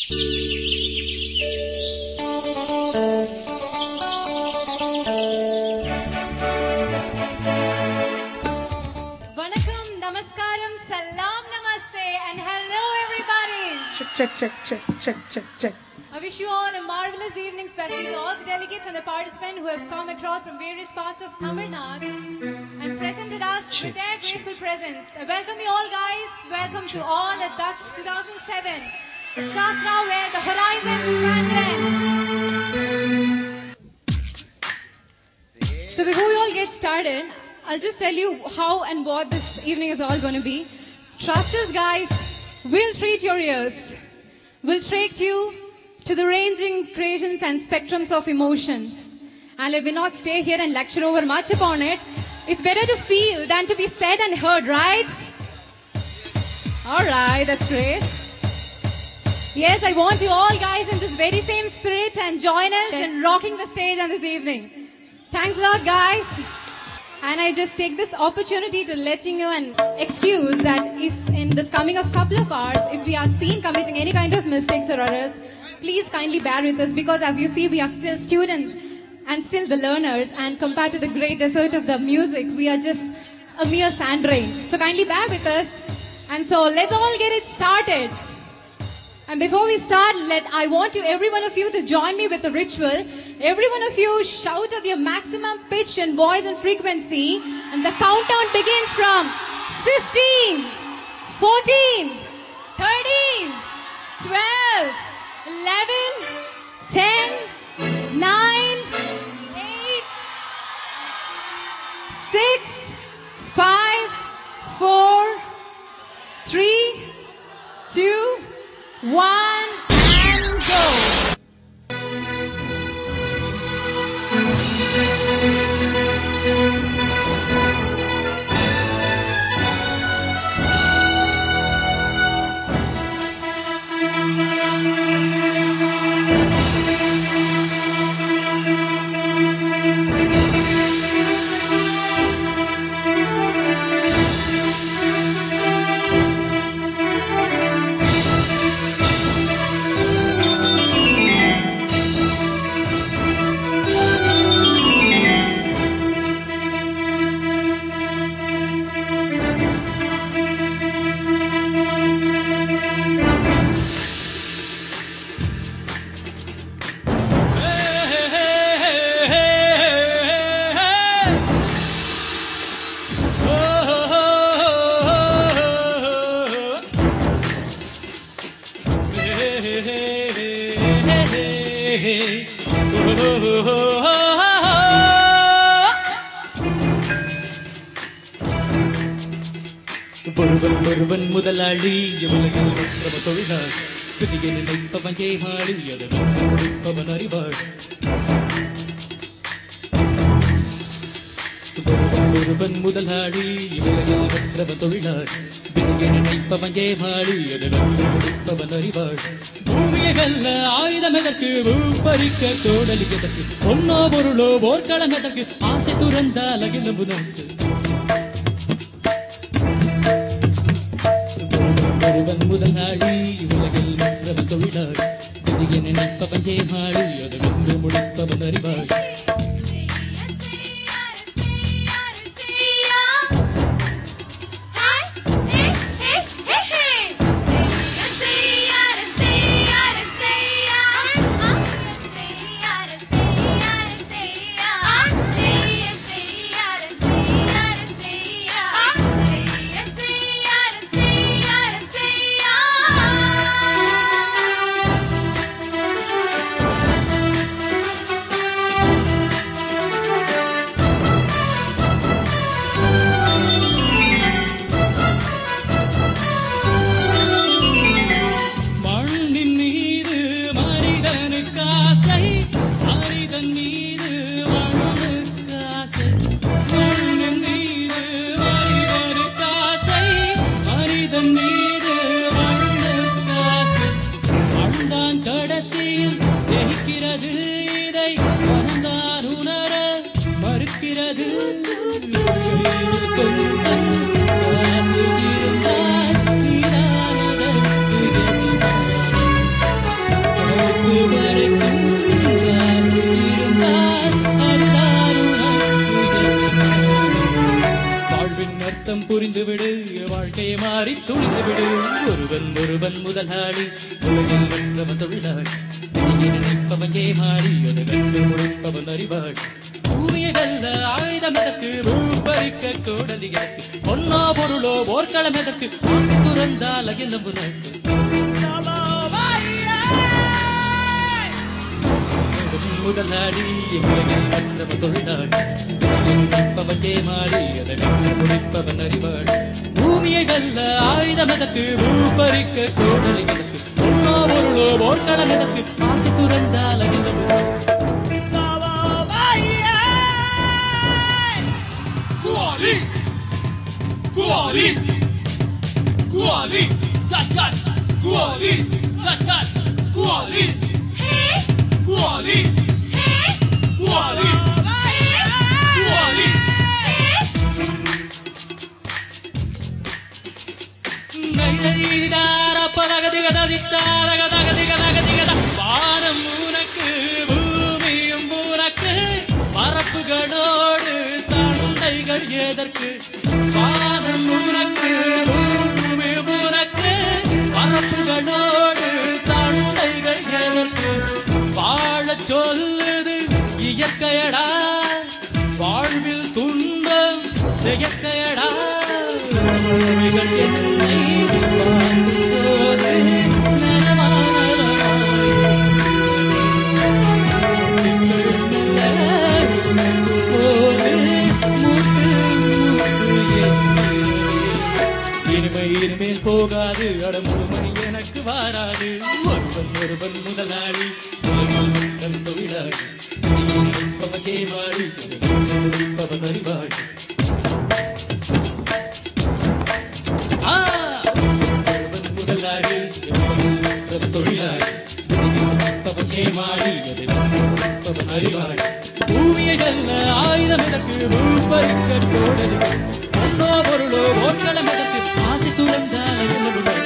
Check. I wish you all a marvelous evening, especially to all the delegates and the participants who have come across from various parts of Tamil Nadu and presented us with their graceful presence. I welcome you all, guys. Welcome to all at Dutch 2007. Shastra where the horizon strengthen. So before we all get started, I'll just tell you how and what this evening is all going to be. Trust us, guys. We'll treat your ears. We'll take you to the ranging creations and spectrums of emotions. And let me not stay here and lecture over much upon it. It's better to feel than to be said and heard, right? Alright, that's great. Yes, I want you all guys in this very same spirit and join us in rocking the stage on this evening. Thanks a lot, guys. And I just take this opportunity to letting you an excuse that if in this coming of couple of hours, if we are seen committing any kind of mistakes or errors, please kindly bear with us, because as you see, we are still students and still the learners, and compared to the great desert of the music, we are just a mere sand rain. So kindly bear with us. And so let's all get it started. And before we start, I want every one of you to join me with the ritual. Every one of you shout at your maximum pitch and voice and frequency. And the countdown begins from 15, 14, 13, 12, 11, 10, 9, 8, 6, 5, 4, 3, 2, 1, and go! ஒருவன் முதலாளி உலகில் மற்ற தொழிலாள் பிடிக்க நினைப்பவன் ஏமாளி அதன் முடிப்பவன் அறிவாள். ஒருவன் முதலாளி உலகில் மற்ற தொழிலாள் பிடிக்க நினைப்பவன் ஏமாளி அதன் முடிப்பவன் அறிவாள். பூமியை வெல்ல ஆயுதம் எதற்கு, பூப்பறிக்க கோடலி எதற்கு, பொன்னோ பொருளோ போர்க்களம் எதற்கு, ஆசை துறந்தால் அகிலம் உனக்கு. ஒருவன் முதலாளி உலகில் மற்றவன் தொழிலாள் பிடிக்க நினைப்பவன் ஏமாளி அதன் முடிப்பவன் அறிவாள். மாறி துணிந்து விடு. ஒருவன் ஒருவன் முதலாளி, உலகில் வென்றவன் தொழிலாளி. நினைப்பவன் ஏமாறி, அதை வென்று முடிப்பவன் அறிவாளி. பூமியை வெல்ல ஆயுதம் எதற்கு, பூப்பறிக்க கோடலி எதற்கு, பொன்னோ பொருளோ போர்க்களம் எதற்கு, ஆசை துறந்தால் அகிலம் புனக்கு. முதலாளி உலகில் வென்றவன் தொழிலாளி. நினைப்பவன் ஏமாறி, அதை வென்று முடிப்பவன் அறிவாளி. பூமியை வெல்ல ஆயுதம் எதற்கு, பூப்பறிக்க கோடலி எதற்கு, பொன்னோ பொருளோ போர்க்களம் எதற்கு, ஆசை துறந்தால் அகிலம் புனக்கு. Guali, Guali, gas, gas, Guali, gas, gas, Guali, hey, Guali, hey, Guali, Guali, hey. நைதீதார பரகதிகதித்தார கதகதிகதகதிகத. வானம் உனக்கு, பூமியும் உனக்கு, பரப்புகளோடு சண்டைகள் எதற்கு. வானம் உனக்கு, பூமி உனக்கு, பரப்புகளோடு சண்டைகள் எதற்கு. வாழச் சொல்லுது இயற்கையடா, வாழ்வில் துன்பம் செயற்கையடா. பூமிகள் என்னை வாழ்ந்தோடு இனிமேல் போகாது, அடமுழுமை எனக்கு வாராது. ஒருவன் ஒருவன் முதலாளி, உலகில் தொழிலாளி. நினைப்பவன் ஏமாளி, முடிப்பவன் அறிவாளி. ஒருவன் முதலாளி, தொழிலாளி. நினைப்பவன் ஏமாளி, முடிப்பவன் அறிவாளி. பூமியை வெல்ல ஆயுதம் எதற்கு, பூப்பறிக்க கோடலி, பொன்னோ பொருளோ போர்க்களம் எதற்கு, ஆசை துறந்தால் அகிலம் புனக்கு.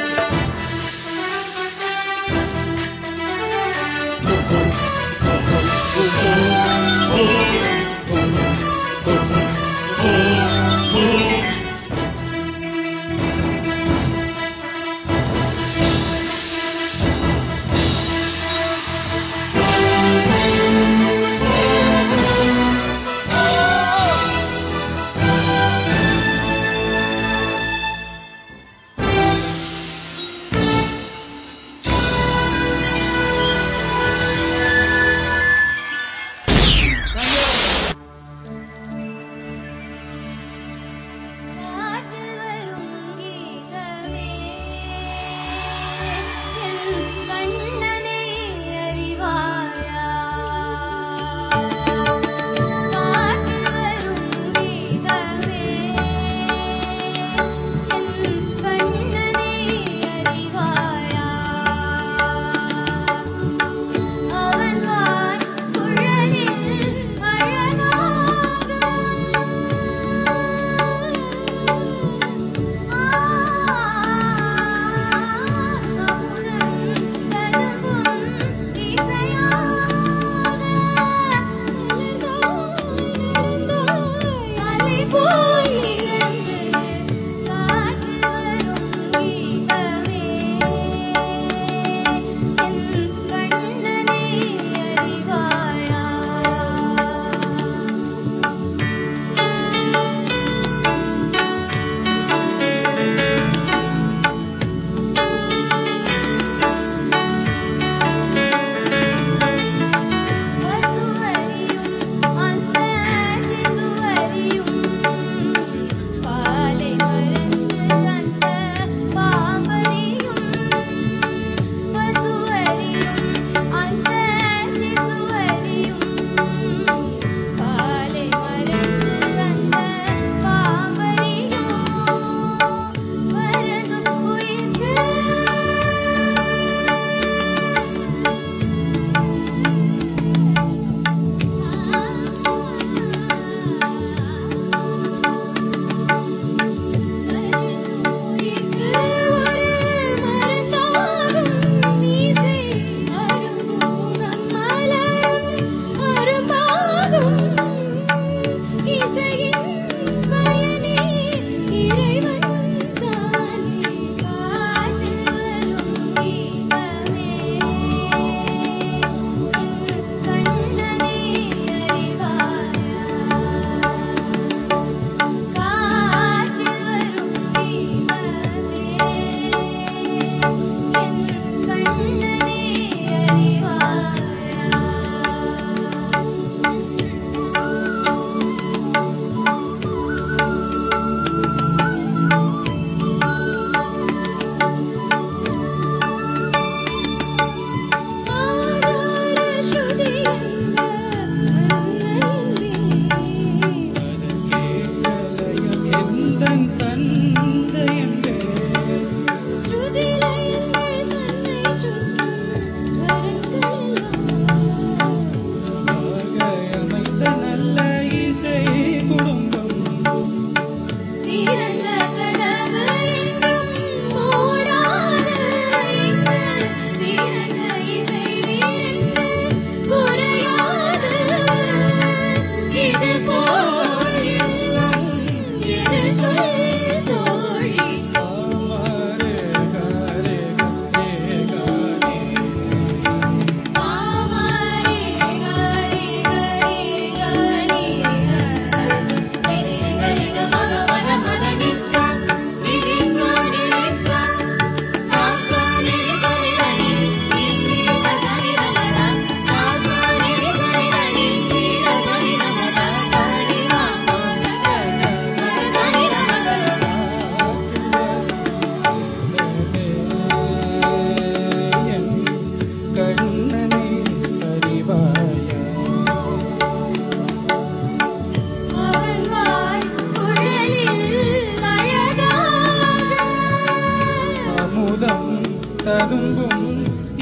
ததும்பும்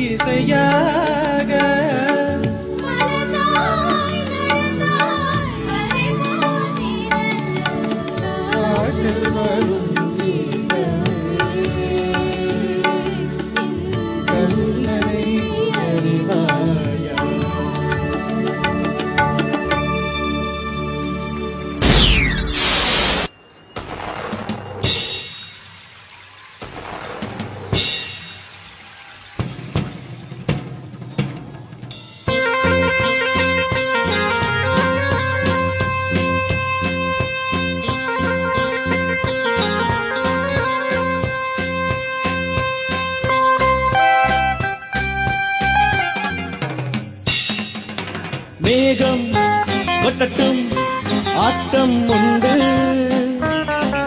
இசையாக வரும் கண்ணனை அறிவாயா மேகம் கொட்டட்டும் ஆட்டம் உண்டு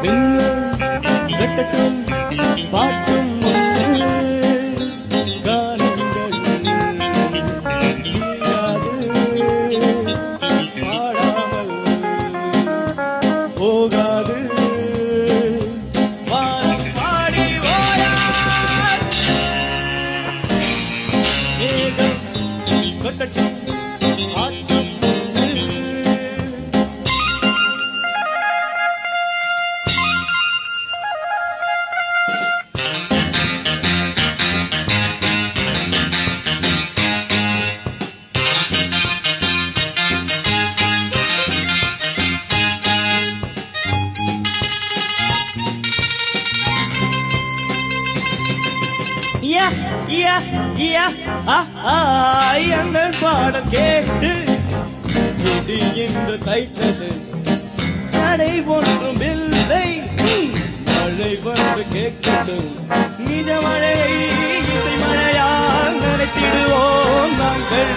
மின்னல் கட்டட்டும் பாட்டும் உண்டு கானங்கள் நீயாது பாடாமல் போகாது வானம் பாடி ஓயாது மேகம் கொட்டட்டும் எங்கள் பாடல் கேட்டு இடி என்று தைத்தது நடை ஒன்றும் இல்லை மழை வந்து கேட்கது நிஜ மழையை இசை மழையால் நினைத்திடுவோம் நாங்கள்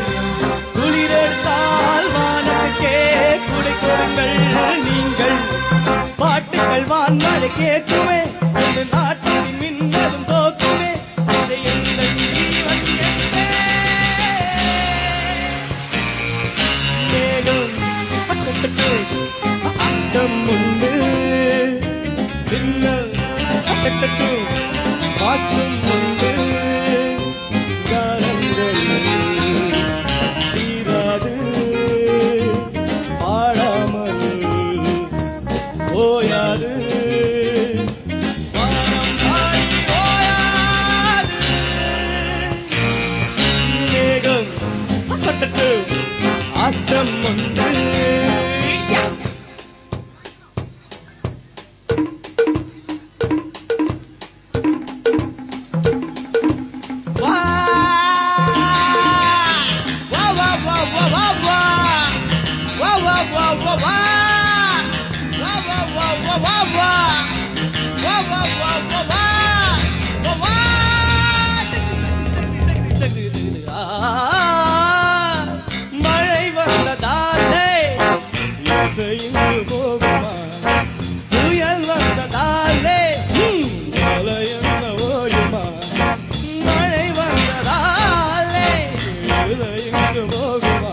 குளிரெடுத்தால் வானத்துக்கே குடை கொடுங்கள் நீங்கள் பாட்டுகள் வான்மழை கேட்குமே இந்த நாட்டின் மின்னலும் தோக்குமே இதை எங்கள் ஜீவன் மேகம் அட்டம் உண்டு பின்னல் அட்டட்டு பாட்டும் உண்டு காலங்கள் தீராது பாடாமல் ஓயாது வானம் பாடி ஓயாது மேகம் அட்டட்டு ஆட்டம் உண்டு மழை வந்ததாலே இசைந்து போகுமா புயல் வந்ததாலே மலையென்ன ஓயுமா மழை வந்ததாலே இசைந்து போகுமா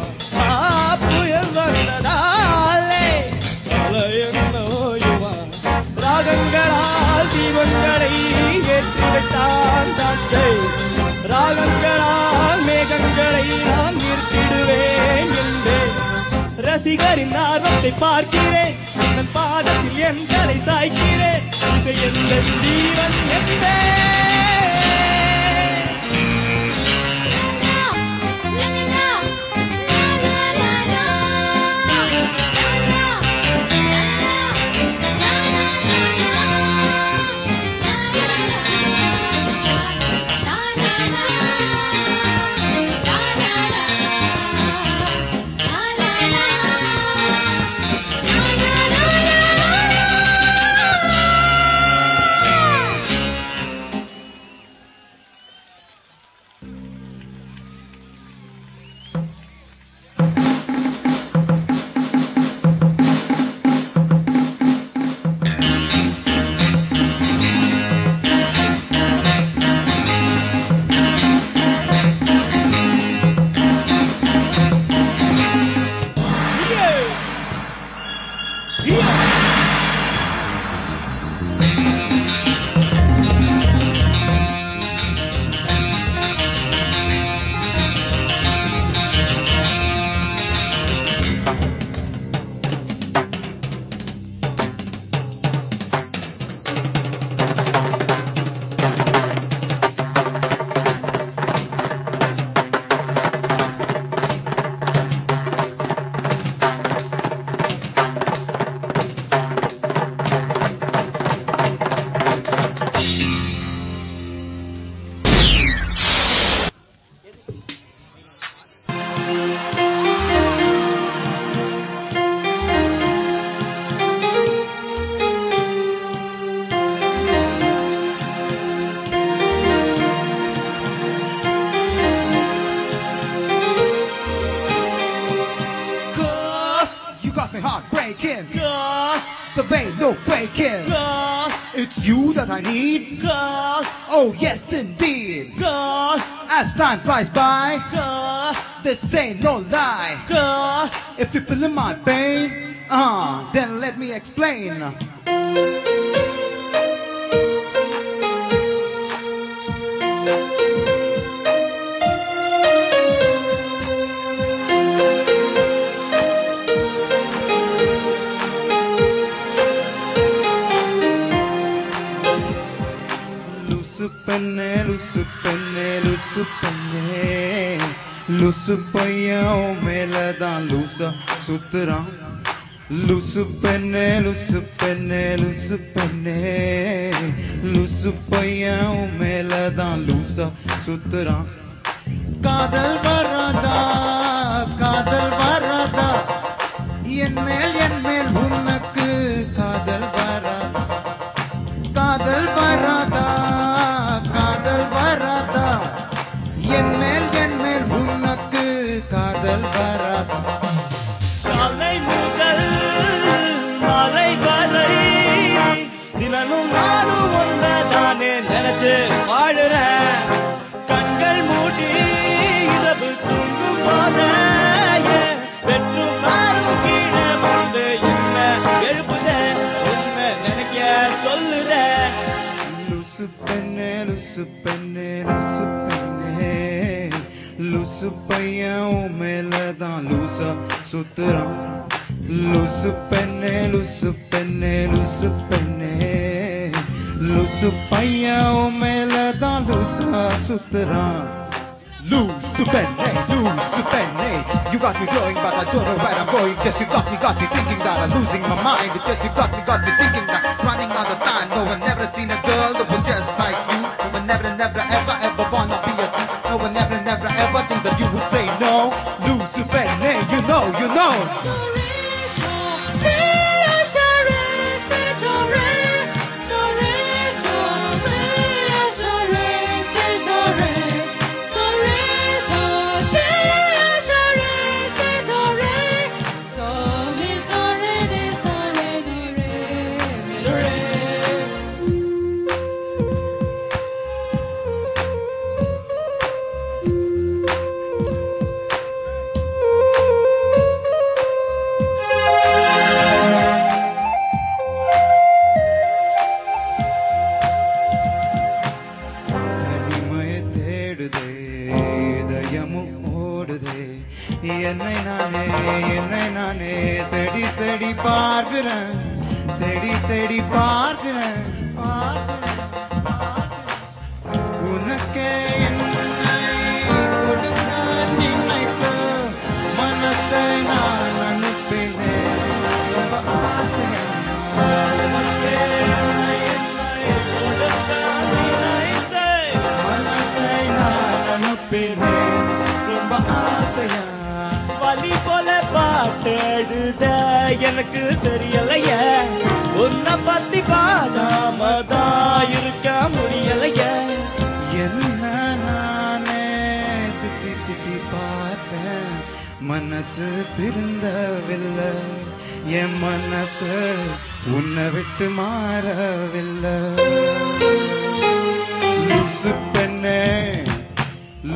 புயல் வந்ததாலே மலையென்ன ஓயுமா ராகங்களால் தீபங்களை ஏற்றி வைத்தான் தாட்சை ராகங்களால் மேகங்களை நான் நிறுத்திடுவேன் என்றேன் ரசிகரின் ஆர்வத்தை பார்க்கிறேன் தன் பாதத்தில் என் தலை சாய்க்கிறேன் இசை எந்த ஜீவன் என்பேன் It's you that I need. Cause, Oh yes indeed. cause, As time flies by, cause, this ain't no lie. cause. If you feel my pain, then let me explain. லுசுப்பெண்ணே லுசுப்பெண்ணே லுசுப்பெண்ணே லுசு பையன் மேலதான் லூசா சுத்துறான் லுசுப்பெண்ணே லுசுப்பெண்ணே லுசுப்பெண்ணே லுசு பையன் மேலதான் லூசா சுத்துறான் காதல் வராதா காதல் வராதா என் மேல் உனக்கு காதல் வராதா காதல் வராதா காதல் வராதா என் மேல் உனக்கு காதல் வராதா காலை முதல் மாலை வரை தினமும் நானும் ஒன்னதானே நினைச்சு வாழுறேன் கண்கள் மூடி இரவு தூங்கும் போதே வெற்று சாரும் கீழே வந்து என்ன எழுப்புதே உன்னை நினைக்க சொல்லுறேன் லுசு பெண்ணே லுசு பெண்ணே லுசு பெண்ணே லுசு பையன் மேலதான் லூசா சுத்துறான் லுசு பெண்ணே லுசு பெண்ணே லுசு பெண்ணே லுசு பையன் மேலதான் லூசா சுத்துறான் Loose penne, you got me glowing, but I don't know where I'm going. Just you got me thinking that I'm losing my mind. Just you got me thinking that running out of time. No one never seen a girl that was just like you. No one never ever wanna be a you. No one never ever think that you would say no. Loose penne, you know. என்னை நானே தேடி பார்க்கிறேன் தேடி பார்க்கிறேன் உனக்கே என்னை கொடுக்க நினைத்து மனசை நான் அனுப்பினேன் ரொம்ப ஆசையா உனக்கே என்னை கொடுக்க நினைத்து மனசை நான் அனுப்பினேன் ரொம்ப ஆசையா வலி போல பாட்டு எழுத எனக்கு தெரியலைய உன்னை பத்தி பாடாமதான் இருக்க முடியலைய என்ன நானே திட்டி பார்த்தேன் மனசு திருந்தவில்லை என் மனசு உன்னை விட்டு மாறவில்லை லூசு பெண்ணே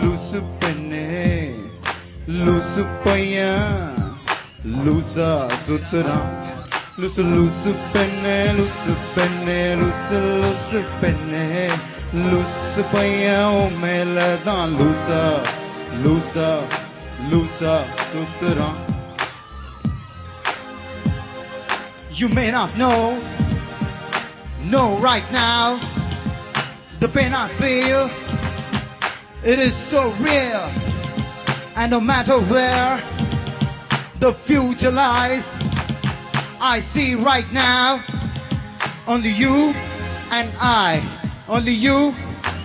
லூசு பெண்ணே லூசு பையன் லூசா சுத்துறான் லூசு பெண்ணே லூசு பெண்ணே லூசு பெண்ணே லூசு பையன் மேலதான் லூசா சுத்துறான் You may not know right now the pain I feel. It is so real. And no matter where the future lies, I see right now only you and I, only you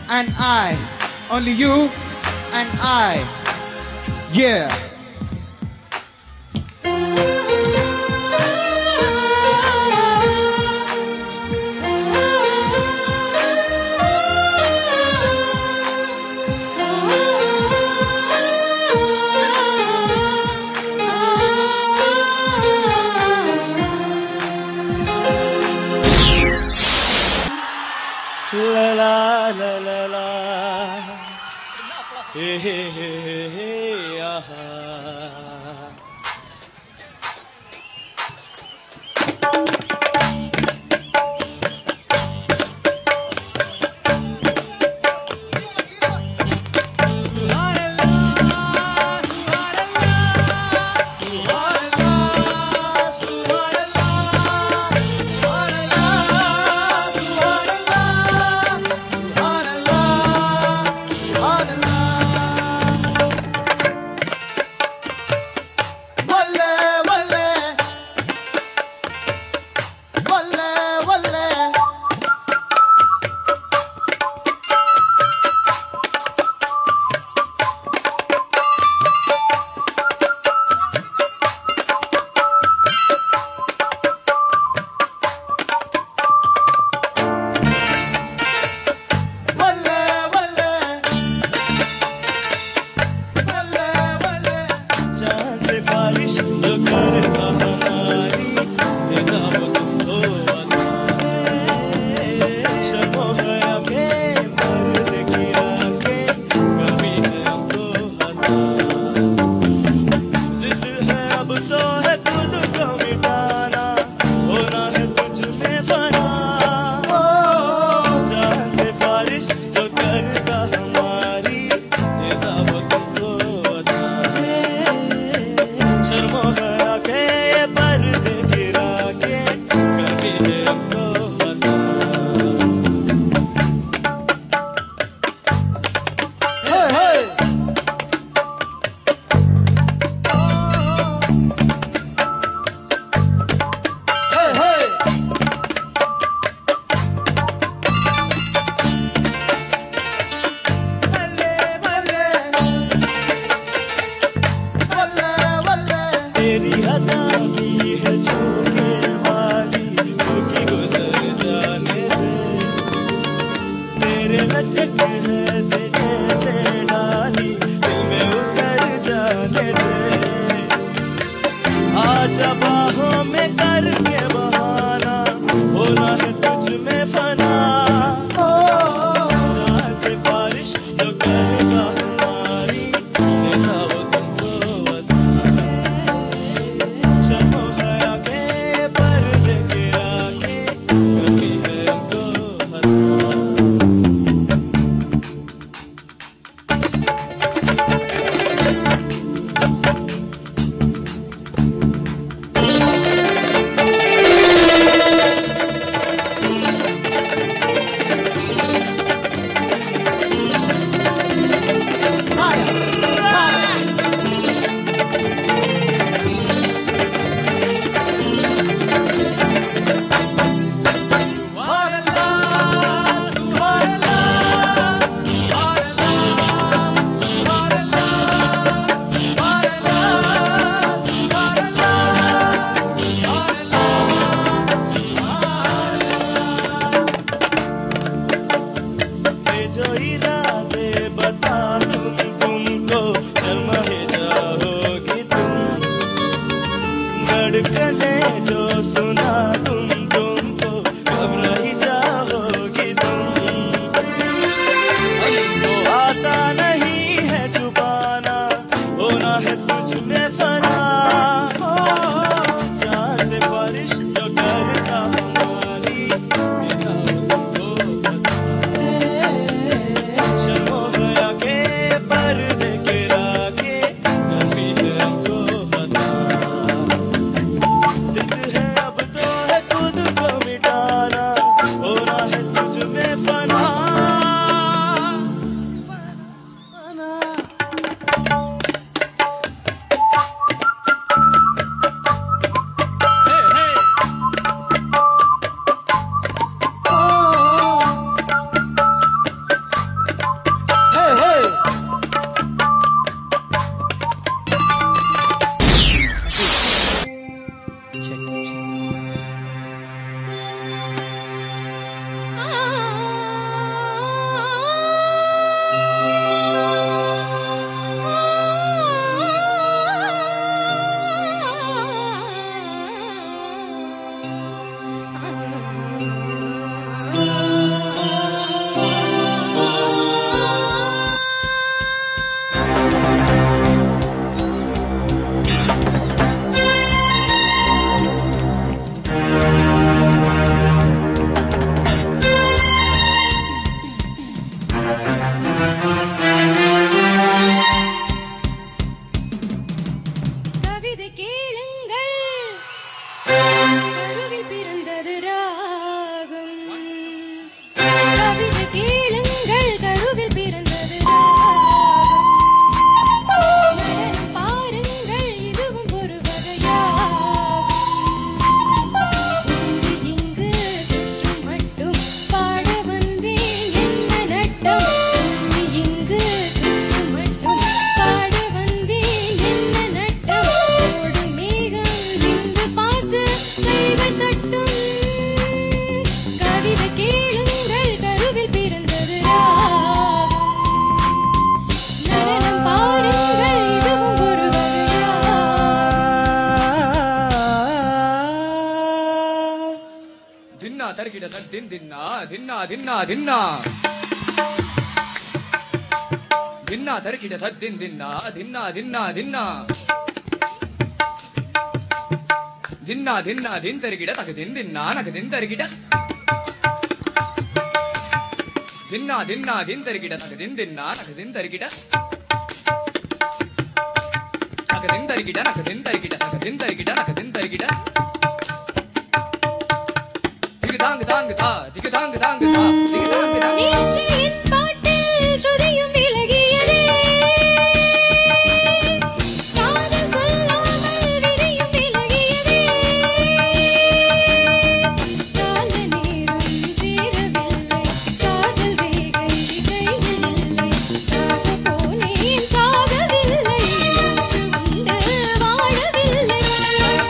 and I, only you and I. Yeah. ला ला ला हे आहा தத்தின் தின்னா தின்னா தின்னா தின்னா தின்னா தருக்கிட தத்தின் தின்னா தின்னா தின்னா தின்னா தின்னா தின்னா தின் தருக்கிட தகு தின் தின்னா நகு தின் தருக்கிட தின்னா தின்னா தின் தருக்கிட தகு தின் தின்னா நகு தின் தருக்கிட நகு தின் தருக்கிட நகு தின் தருக்கிட நகு தின் தருக்கிட நகு தின் தருக்கிட திகு தாங்கு தா திகு தாங்கு தா திகு தாங்கு தா நேற்றின் பாட்டில் சுதியும் விலகியதே காதல் சொல்லாமல் விரியும் விலகியதே கால நேரம் சேரவில்லை காதல் வேகை கையில் இல்லை சாக போனேன் சாகவில்லை மூச்சு உண்டு வாழவில்லை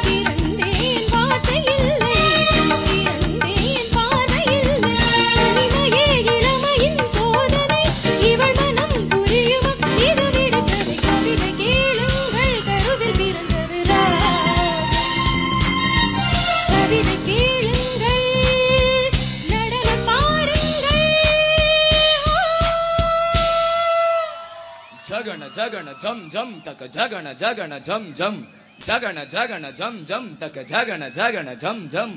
பிறந்தேன் வார்த்தை இல்லை பிறந்தேன் பார்வை இல்லை தனிமையே இளமையின் சோதனை இவள் மனம் புரியுமா இது விடுகதை கவிதை கேளுங்கள் கருவில் பிறந்தது கவிதை கேளுங்கள் நடனம் பாருங்கள் ஜகன ஜகன ஜம் ஜம் தக ஜகன ஜகன ஜம் ஜம் ஜகன ஜகன ஜம் ஜம் தக ஜகன ஜகன ஜம் ஜம்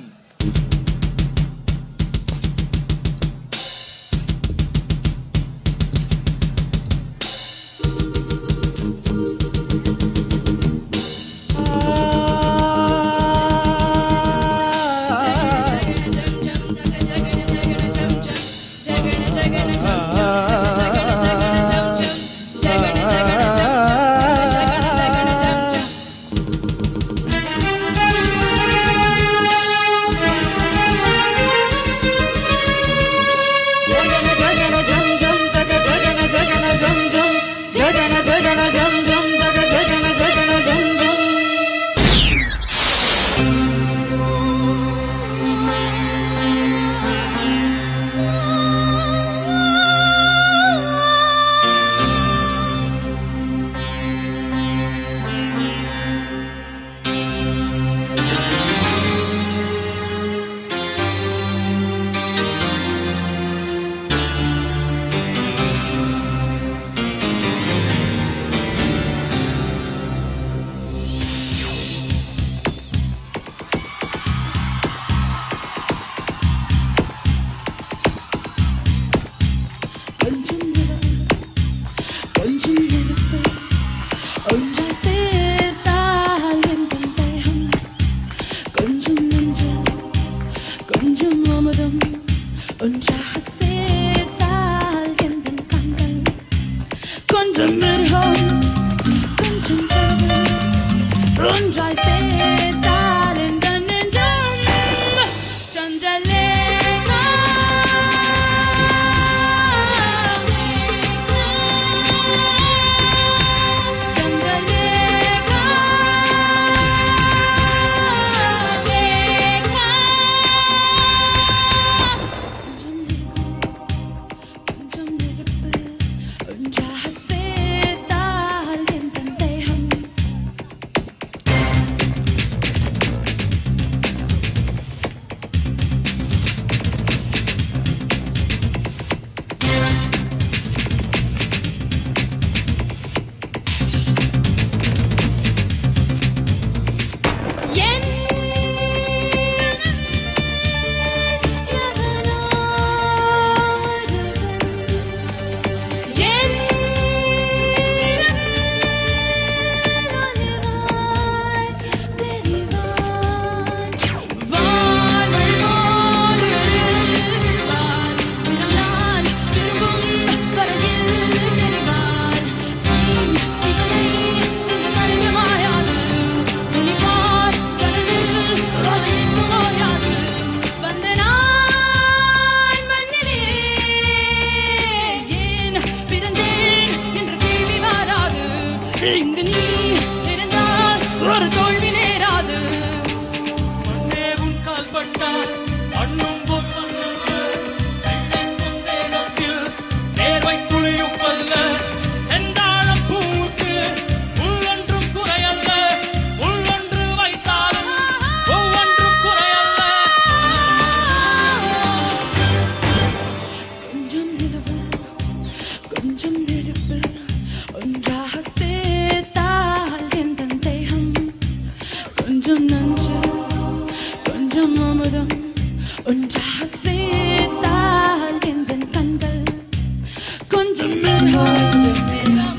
கொஞ்சம் மிருகம்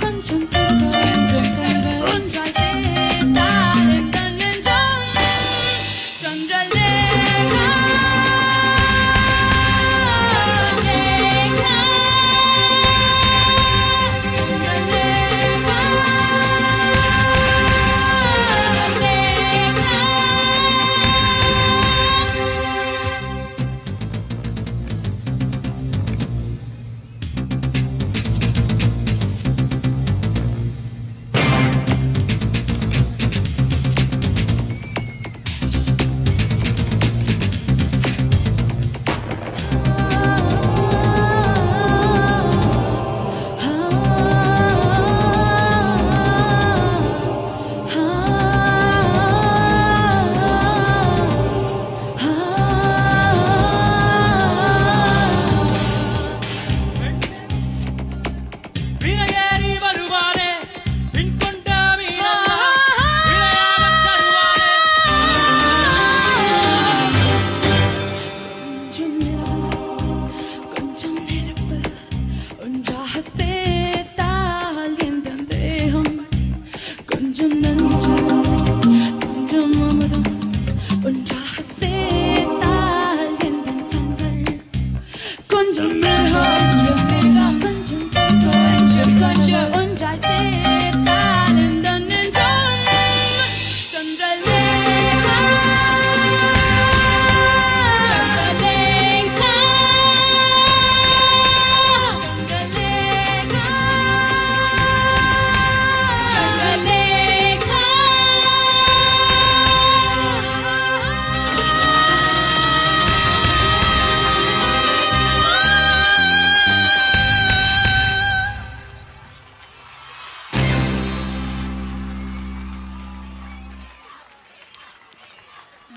கொஞ்சம் ஒன்றாய் சேர்ந்தால் எந்த நெஞ்சம் Chandralekha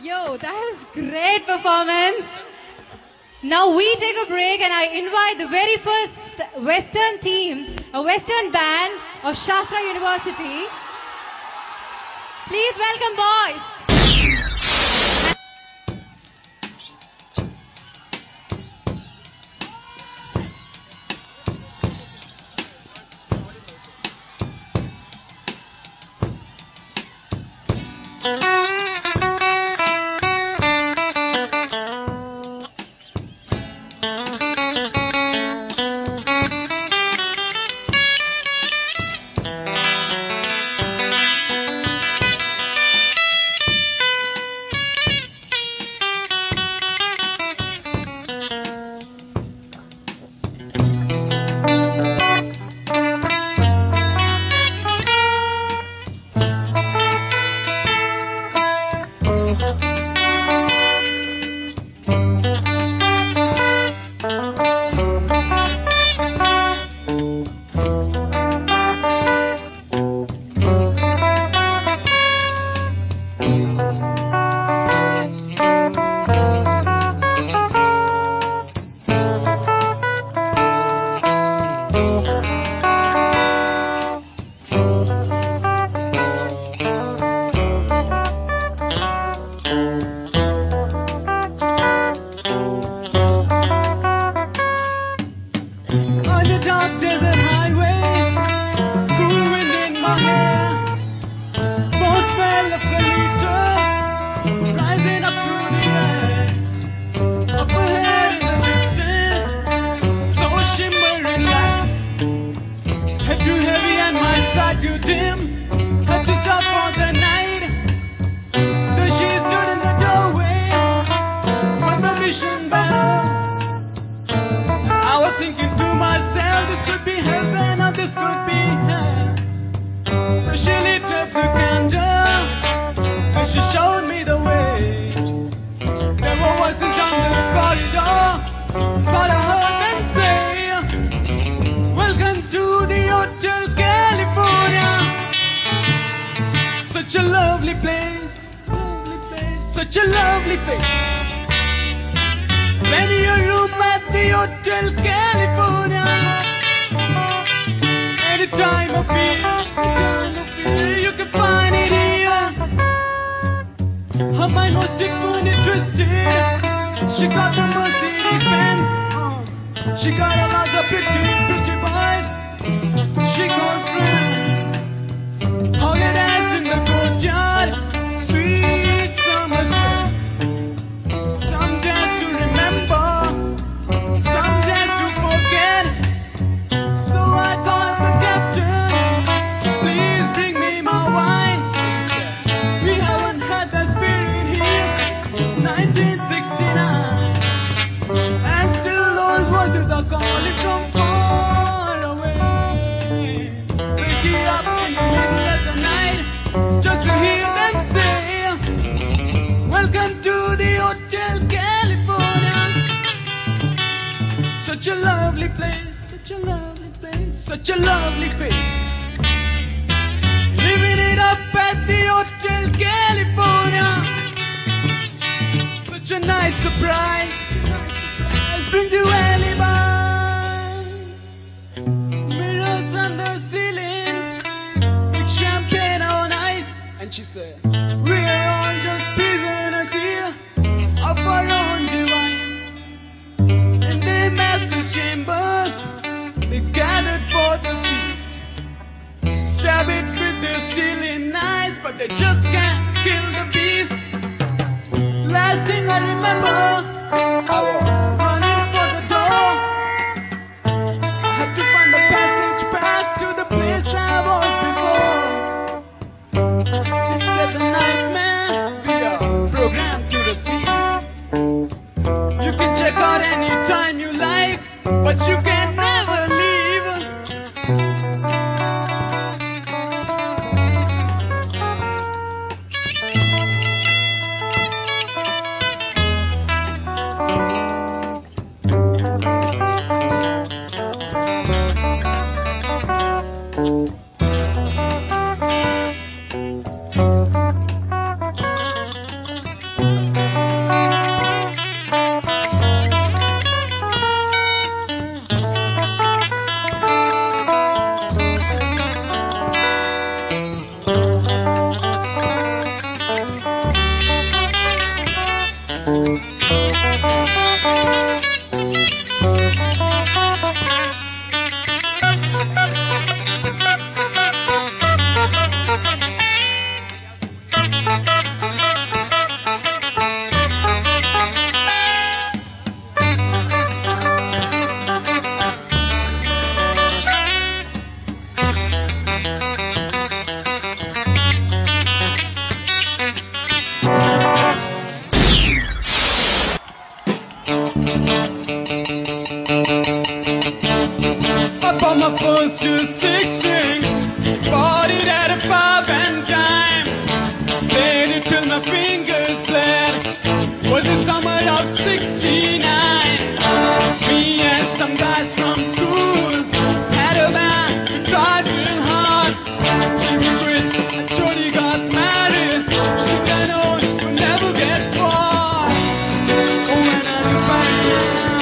Yo, that was great performance. Now we take a break and I invite the very first Western team, a Western band of Shastra University. Please welcome boys. Such a lovely face. Many a room at the Hotel California. Any time of fear, you can find it here. Her mind was different and twisted. She got the Mercedes Benz. She got a lot of pretty, pretty boy. lovely place, such a lovely place, such a lovely face. Living it up at the Hotel California. Such a nice surprise, brings you alibi. Mirrors on the ceiling, big champagne on ice. And she said, we're all just prisoners here of our own device. In the master's chambers, they gathered for the feast. Stab it with their stealing knives, but they just can't kill the beast. Last thing I remember, I was running for the door. I had to find a passage back to the place I was before. She said the nightmare, we are programmed to the sea. You can check out anytime you like, but you can never leave. I bought my first six string, bought it at a 5 and dime, played it till my fingers bled. Was the summer of '69. Me and some guys from school had a band, we tried real hard. Jimmy quit, and Jody got married. Should I known we'd never get far. Oh, when I look back now,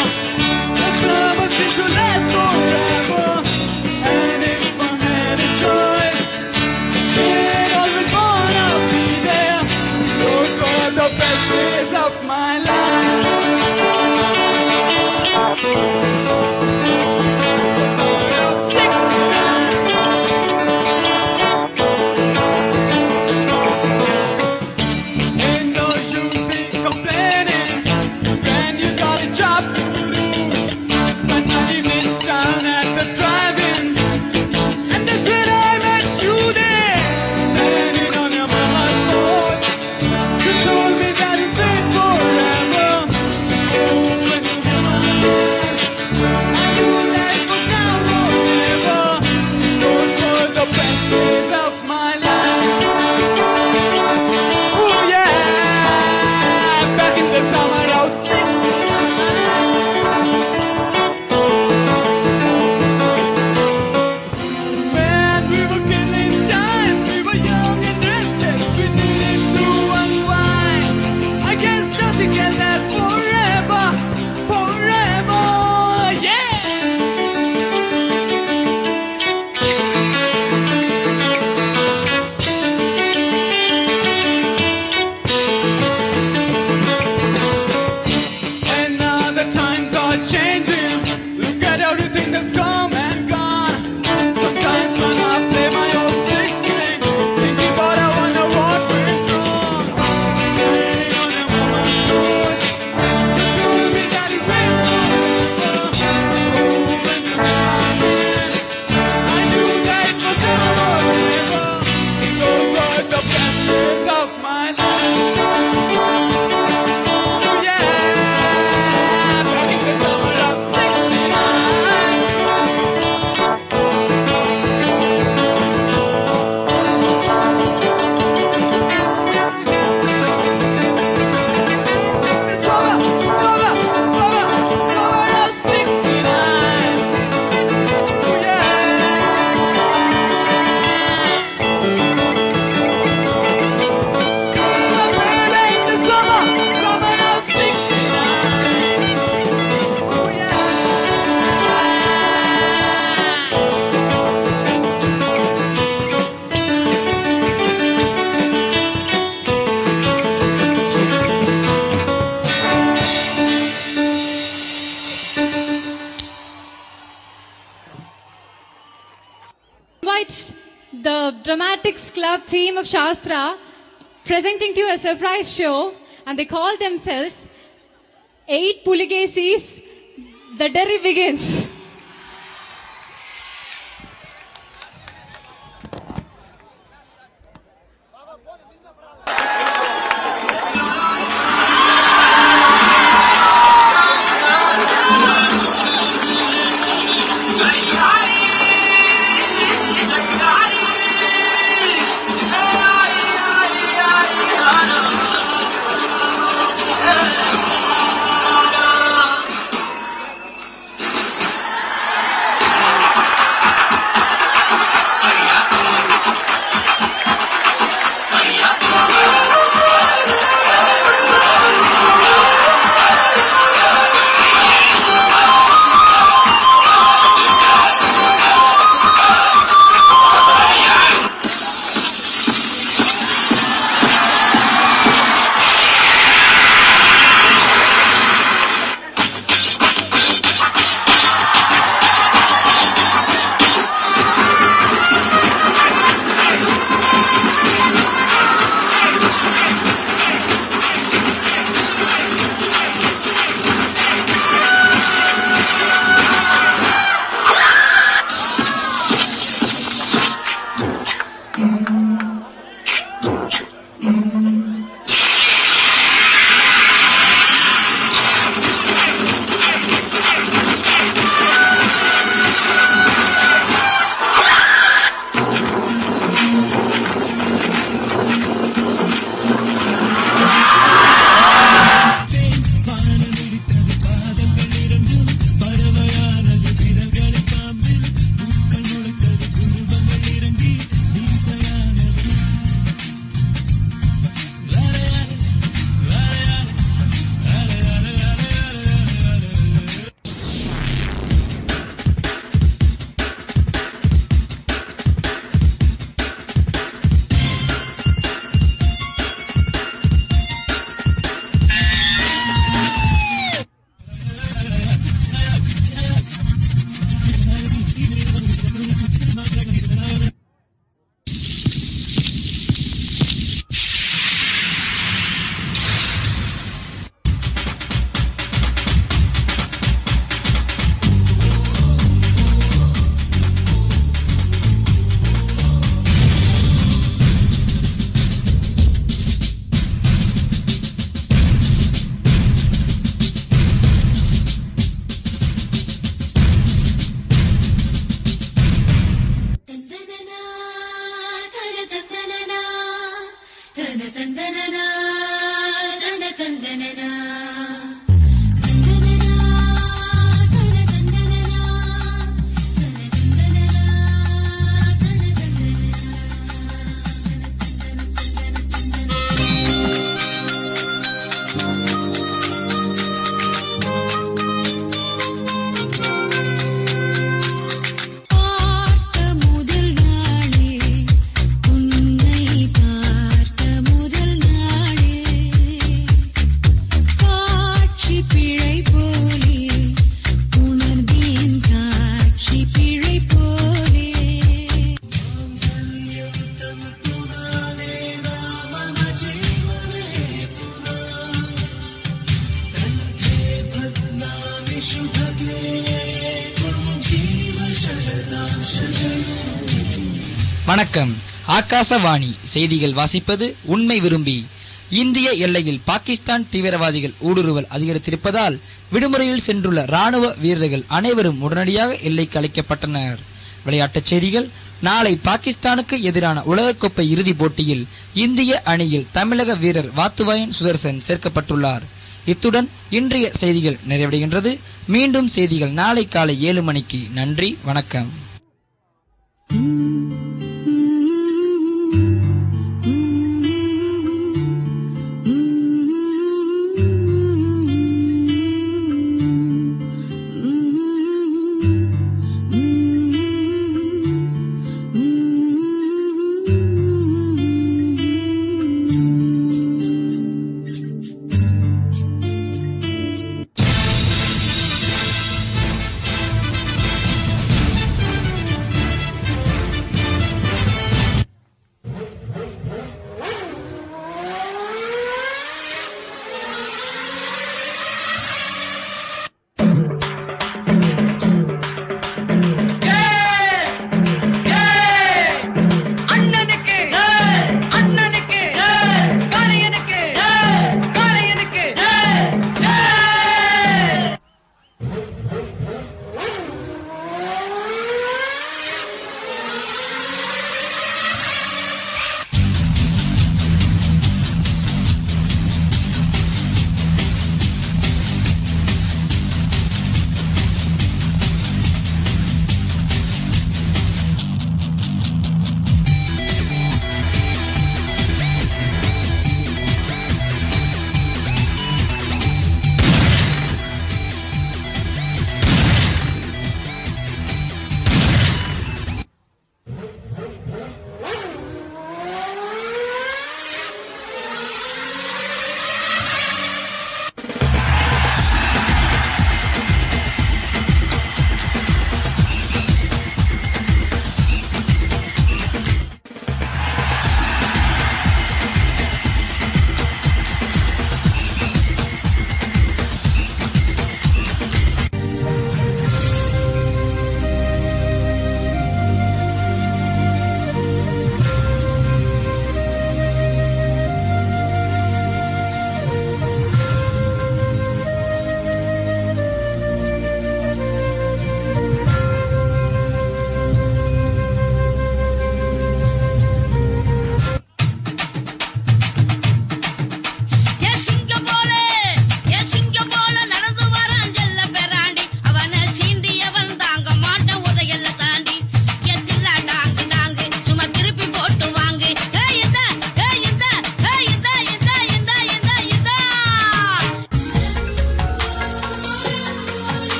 the summer seemed to last forever. And if I had a choice, I'd always wanna be there. Those were the best days of my life. invite the Dramatics Club team of Shastra presenting to you a surprise show, and they call themselves 8 Puligeshis. The Derry begins. வணக்கம். ஆகாசவாணி செய்திகள் வாசிப்பது உண்மை விரும்பி. இந்திய எல்லையில் பாகிஸ்தான் தீவிரவாதிகள் ஊடுருவல் அதிகரித்திருப்பதால் விடுமுறையில் சென்றுள்ள ராணுவ வீரர்கள் அனைவரும் உடனடியாக எல்லைக்கு அழைக்கப்பட்டனர். விளையாட்டுச் செய்திகள். நாளை பாகிஸ்தானுக்கு எதிரான உலகக்கோப்பை இறுதிப் போட்டியில் இந்திய அணியில் தமிழக வீரர் வாத்துவாயன் சுதர்சன் சேர்க்கப்பட்டுள்ளார். இத்துடன் இன்றைய செய்திகள் நிறைவடைகின்றது. மீண்டும் செய்திகள் நாளை காலை 7 மணிக்கு. நன்றி, வணக்கம்.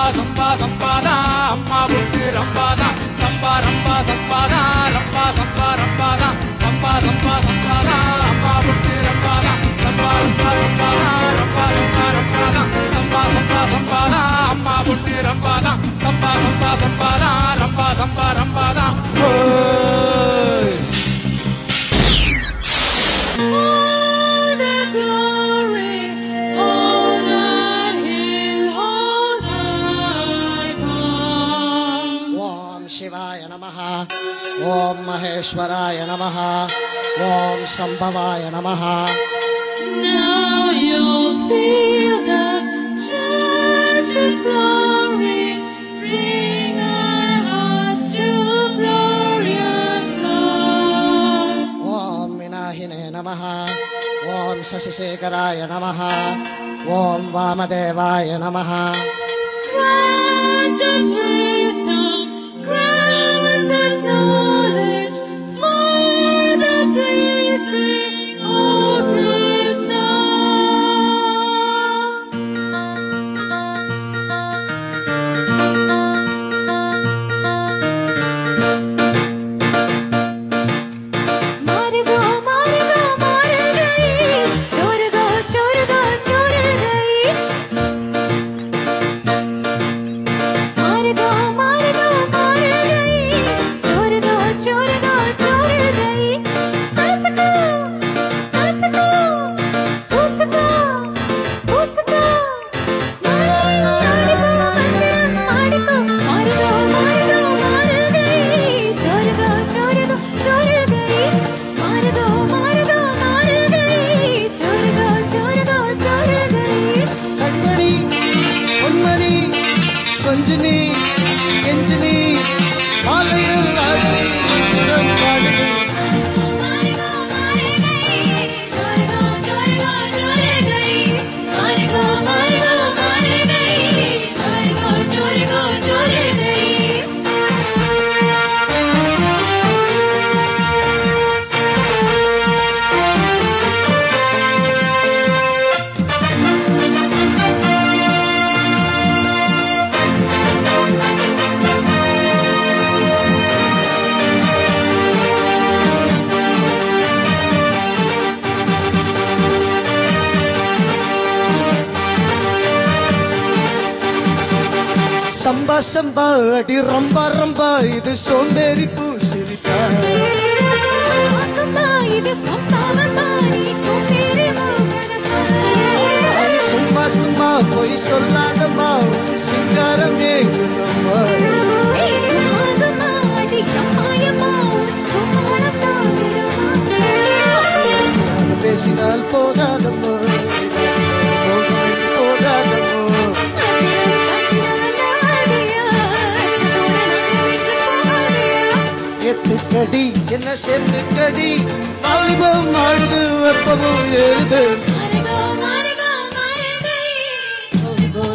ரம்பா சம்பா சம்பாதா அம்மா புட்டு ரம்பாதா சம்பா ரம்பா சம்பாதா ரம்பா சம்பா ரம்பாதா சம்பா சம்பா சம்பாதா அம்மா புட்டு ரம்பாதா ரம்பா ரம்பா சம்பாதா ரம்பா ரம்பா ரம்பாதா சம்பா சம்பா சம்பாதா அம்மா புட்டு ரம்பாதா சம்பா சம்பா சம்பாதா ரம்பா சம்பா ரம்பாதா शिवाय नमः ओम महेश्वराय नमः ओम संभवाय नमः Now you'll feel the church's glory, bring our hearts to glorious Lord. ओम विनाहिने नमः ओम शशिशेखराय नमः ओम वामदेवाय नमः Grant us wisdom, grant us knowledge for the pleasing of your Son. मार गई, चोर गई। मार गई, चोर गई। उसको मार गई, चोर गई। मार गई, चोर गई। கண்மணி பொன்மணி கொஞ்சனி கெஞ்சனி ஆலையில் ஆடி மந்திரம் பாடுது சம்பா சம்பா அடி ரம்பா ரம்பா இது சோம்பேறி பூசிரிக்கா சும்மா சும்மா போய் சொல்லாதம்மா உன் சிங்காரம் ஏங்குதம்மா பேசினால் போதாதம்மா போதாதம்மா எத்துக்கடி என்ன சேர்த்துக்கடி வாலிபம் ஆடுது வெப்பமும் ஏறுது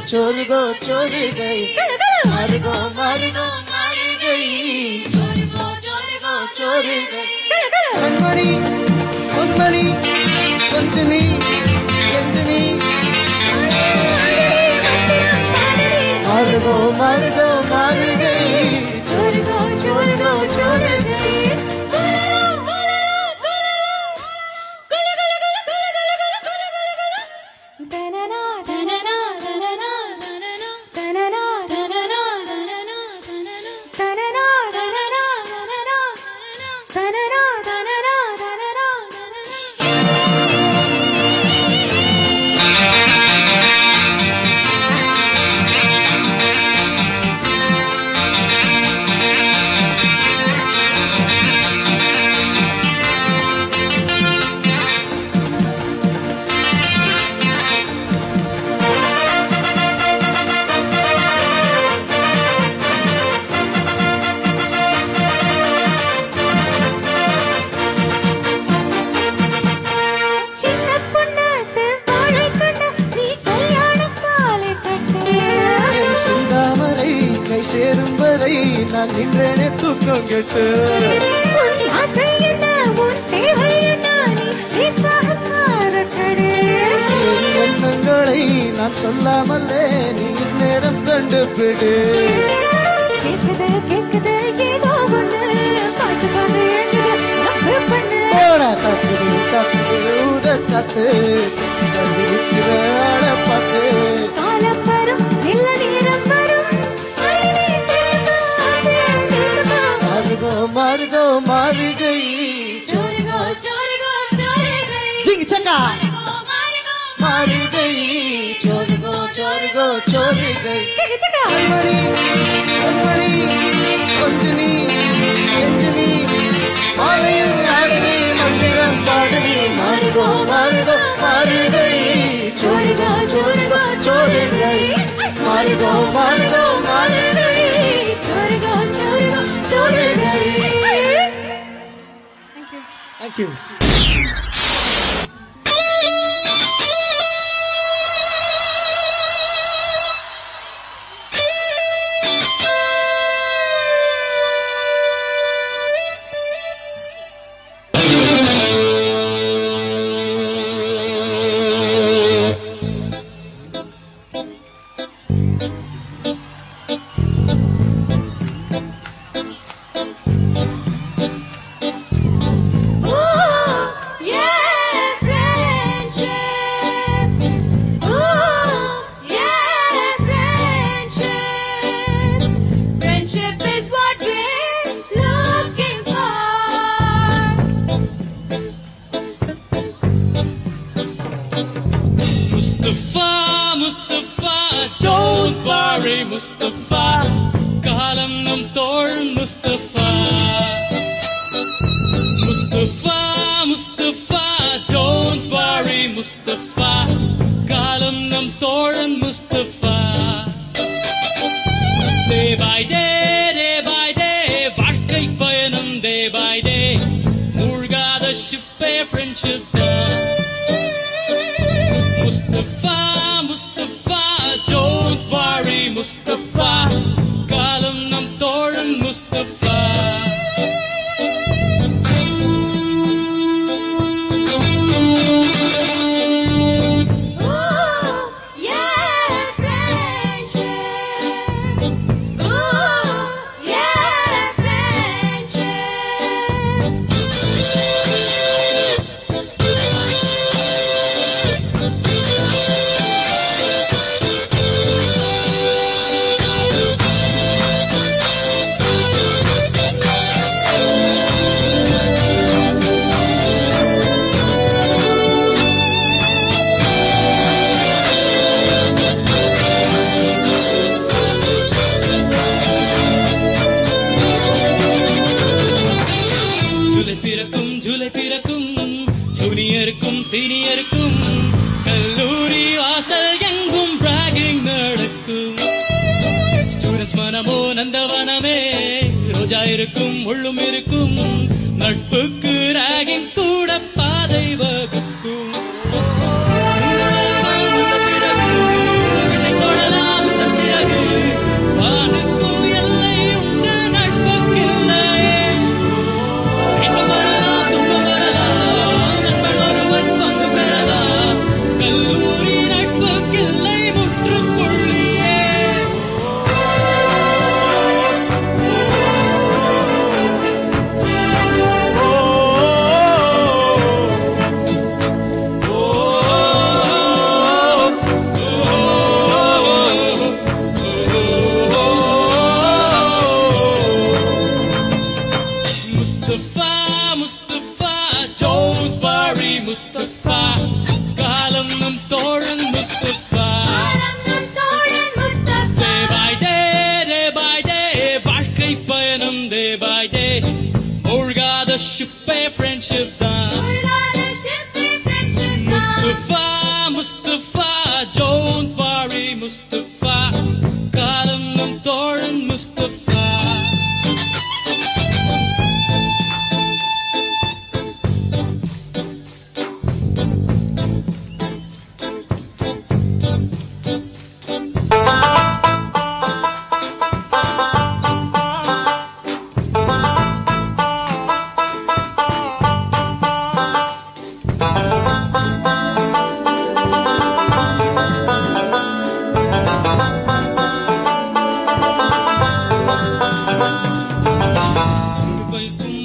चोरगो चोरी गई मारगो मारी गई चोरी गई कणमणि பொன்மணி கொஞ்சனி கெஞ்சனி मारगो मारी गई चोरी गई சேரும் வரை நான் நின்றேனே தூக்கம் கெட்டு எண்ணங்களை நான் சொல்லாமலே நீ நேரம் கண்டுபிடு. கேக்குது கேக்குது ஏதோ ஒண்ணு பாட்டு பாடு எங்குது பண்ணு. போட தக்குது தக்குது ஊத கத்து இருக்கிற ஆட பார்த்து. காலம் வரும் இல்ல நேரம் வரும் மாறுகோ மாறுகோ மாறுகை चोरगो चोरगो चोरगई जिंग चंगा मारुगई चोरगो चोरगो चोरगई चिक चिका कन्मणी कन्मणी கொஞ்சனி எஞ்சனி மாலையில் ஆடனி மந்திரம் பாடனி. मारुगो மாறுகோ மாறுகை चोरगो चोरगो चोरगई மாறுகோ மாறுகோ மாறுகை चोरगो चोरगो चोरगई. Thank you. Mustafa, kalam nam tol Mustafa. Mustafa, Mustafa, don't worry Mustafa, kalam nam tol Mustafa. Day by day, வாழ்க்கை பயணம் day by day, மூழ்காத ஷிப்பே friendship தான். Mustafa, Mustafa, don't worry Mustafa, காலம் நம் தோழன் Mustafa. ஜூலை பிறக்கும் ஜூனியருக்கும் சீனியருக்கும் கல்லூரி வாசல் எங்கும் bragging நடக்கும். ஸ்டூடெண்ட்ஸ் மனமோ நந்தவனமே, ரோஜா இருக்கும் முள்ளும் இருக்கும், நட்புக்கு ராகிங் கூட பாதை வகுக்கும். Mustafa, kalam nam thoran Mustafa. Day by day, வாழ்க்கை பயணம் day by day, மூழ்காத ஷிப்பே friendship தான். Mustafa, Mustafa, don't worry Mustafa, காலம் நம் தோழன் Mustafa.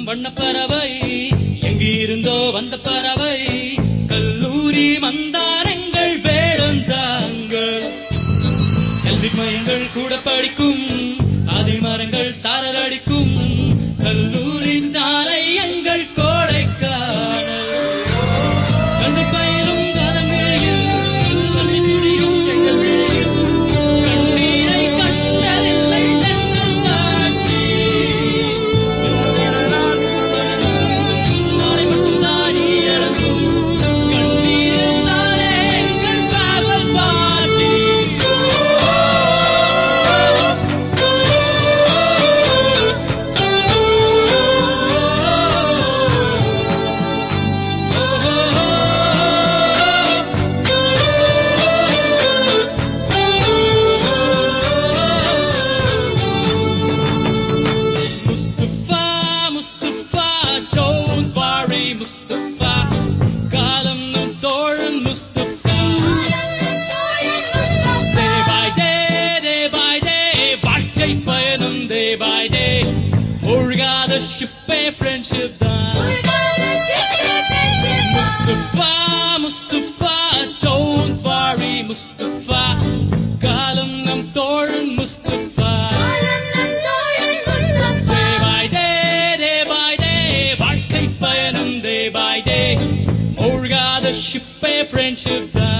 வண்ணப்பறவை எங்கிருந்தோ வந்த பறவை கல்லூரி மந்தாரங்கள் வேடந்தாங்கள் கல்வி மயங்கள் கூட படிக்கும் ஆதிமரங்கள் சாரல் அடிக்கும் கல்லூரி சாலை எங்கள் கோடைக்கானல் கல்வி பயிலும் காலங்களில் கல்வி துடியும் எங்கள் விழியில் கண்ணீரை கண்டதில்லை தென்றல் சாட்சி நாளை மட்டும் தானி அடங்கும் கண்ணீரில் தானே எங்கள் காவல் பாட்டி Mustafa, Mustafa, don't worry, Mustafa. காலம் நம் தோழன் Mustafa. Day by day, வாழ்க்கை பயணம் day by day. மூழ்காத ஷிப்பே friendship தான். Mustafa, Mustafa, don't worry, Mustafa. காலம் நம் தோழன் Mustafa. Day by day, வாழ்க்கை பயணம் day by day. மூழ்காத ஷிப்பே friendship தான்.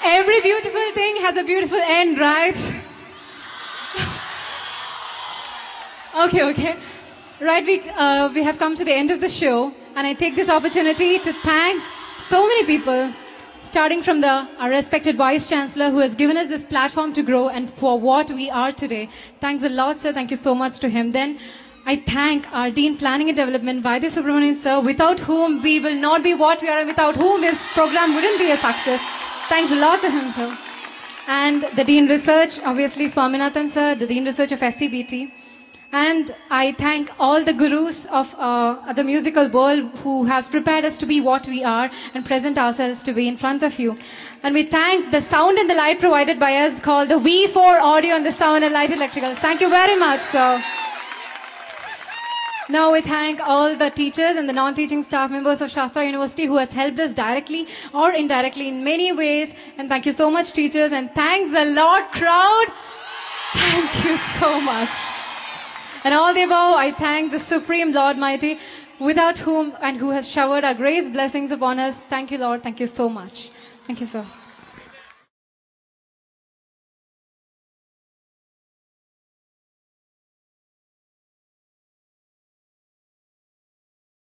Every beautiful thing has a beautiful end, right? Okay. Right, we have come to the end of the show, and I take this opportunity to thank so many people, starting from our respected Vice Chancellor who has given us this platform to grow and for what we are today. Thanks a lot, sir. Thank you so much to him. Then I thank our Dean Planning and Development, Vaidya Subramanian sir, without whom we will not be what we are and without whom this program wouldn't be a success. Thanks a lot to him, sir. And the Dean Research, obviously Swaminathan sir, the Dean Research of SCBT. And I thank all the gurus of the musical world who has prepared us to be what we are and present ourselves to be in front of you. And we thank the sound and the light provided by us called the V4 Audio and the Sound and Light Electricals. Thank you very much, sir. Now we thank all the teachers and the non-teaching staff members of Shastra University who has helped us directly or indirectly in many ways. And thank you so much, teachers. And thanks a lot, crowd. Thank you so much. And all the above, I thank the Supreme Lord Mighty, without whom and who has showered our grace blessings upon us. Thank you, Lord. Thank you so much. Thank you, sir.